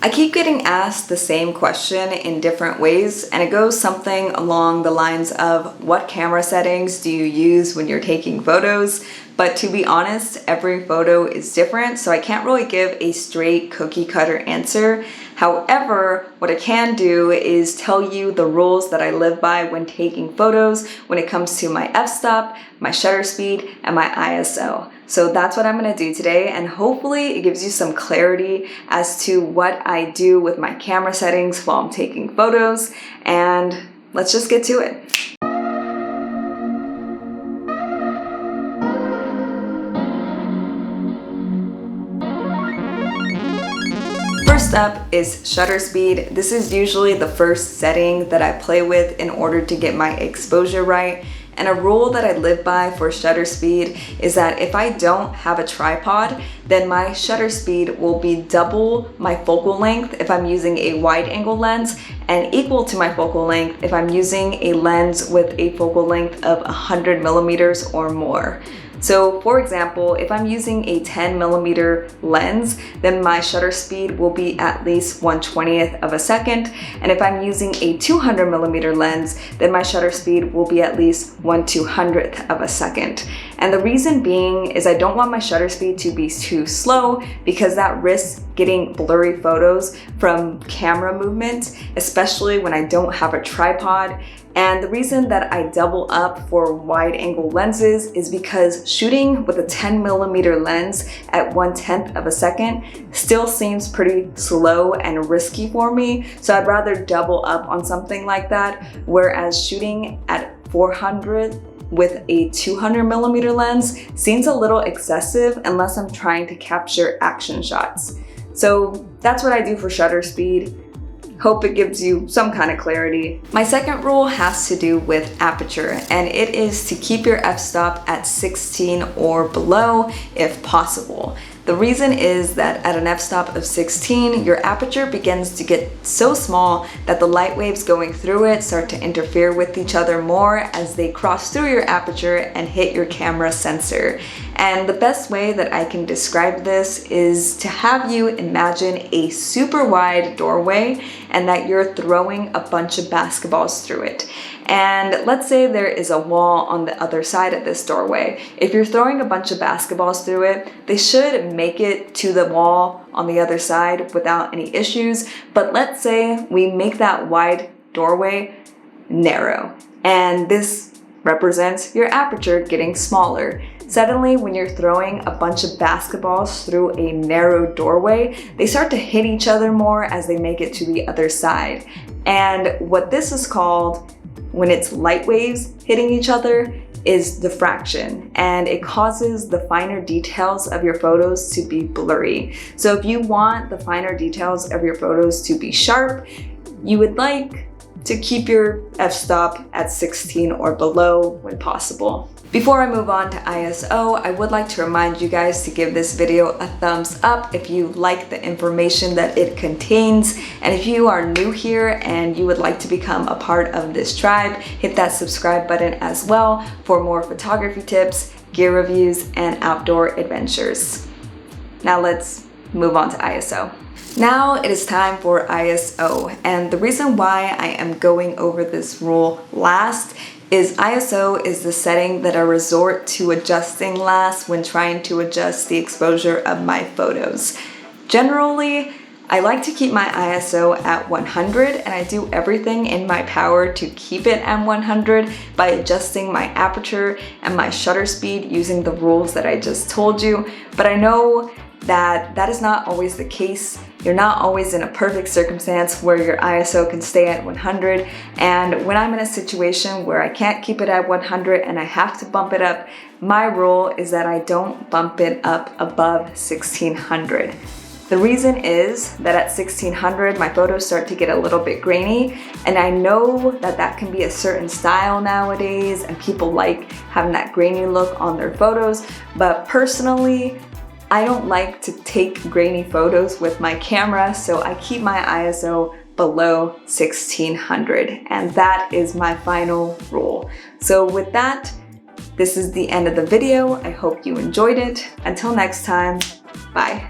I keep getting asked the same question in different ways, and it goes something along the lines of, what camera settings do you use when you're taking photos? But to be honest, every photo is different, so I can't really give a straight cookie cutter answer. However, what I can do is tell you the rules that I live by when taking photos when it comes to my f-stop, my shutter speed, and my ISO. So that's what I'm going to do today, and hopefully it gives you some clarity as to what I do with my camera settings while I'm taking photos, and let's just get to it. First up is shutter speed. This is usually the first setting that I play with in order to get my exposure right. And a rule that I live by for shutter speed is that if I don't have a tripod, then my shutter speed will be double my focal length if I'm using a wide angle lens, and equal to my focal length if I'm using a lens with a focal length of 100 millimeters or more. So for example, if I'm using a 10 millimeter lens, then my shutter speed will be at least 1/20th of a second. And if I'm using a 200 millimeter lens, then my shutter speed will be at least 1/200th of a second. And the reason being is I don't want my shutter speed to be too slow, because that risks getting blurry photos from camera movement, especially when I don't have a tripod. And the reason that I double up for wide angle lenses is because shooting with a 10 millimeter lens at 1/10th of a second still seems pretty slow and risky for me. So I'd rather double up on something like that, whereas shooting at 400 with a 200 millimeter lens seems a little excessive unless I'm trying to capture action shots. So that's what I do for shutter speed. Hope it gives you some kind of clarity. My second rule has to do with aperture, and it is to keep your f-stop at 16 or below if possible. The reason is that at an f-stop of 16, your aperture begins to get so small that the light waves going through it start to interfere with each other more as they cross through your aperture and hit your camera sensor. And the best way that I can describe this is to have you imagine a super wide doorway and that you're throwing a bunch of basketballs through it. And let's say there is a wall on the other side of this doorway. If you're throwing a bunch of basketballs through it, they should make it to the wall on the other side without any issues. But let's say we make that wide doorway narrow, and this represents your aperture getting smaller. Suddenly, when you're throwing a bunch of basketballs through a narrow doorway, they start to hit each other more as they make it to the other side. And what this is called, when it's light waves hitting each other, is diffraction, and it causes the finer details of your photos to be blurry. So if you want the finer details of your photos to be sharp, you would like to keep your f-stop at 16 or below when possible. Before I move on to ISO, I would like to remind you guys to give this video a thumbs up if you like the information that it contains. And if you are new here and you would like to become a part of this tribe, hit that subscribe button as well for more photography tips, gear reviews, and outdoor adventures. Now let's move on to ISO. Now it is time for ISO, and the reason why I am going over this rule last is ISO is the setting that I resort to adjusting last when trying to adjust the exposure of my photos. Generally, I like to keep my ISO at 100, and I do everything in my power to keep it at 100 by adjusting my aperture and my shutter speed using the rules that I just told you. But I know that that is not always the case. You're not always in a perfect circumstance where your ISO can stay at 100. And when I'm in a situation where I can't keep it at 100 and I have to bump it up, my rule is that I don't bump it up above 1600. The reason is that at 1600, my photos start to get a little bit grainy, and I know that that can be a certain style nowadays and people like having that grainy look on their photos, but personally, I don't like to take grainy photos with my camera, so I keep my ISO below 1600, and that is my final rule. So with that, this is the end of the video. I hope you enjoyed it. Until next time, bye.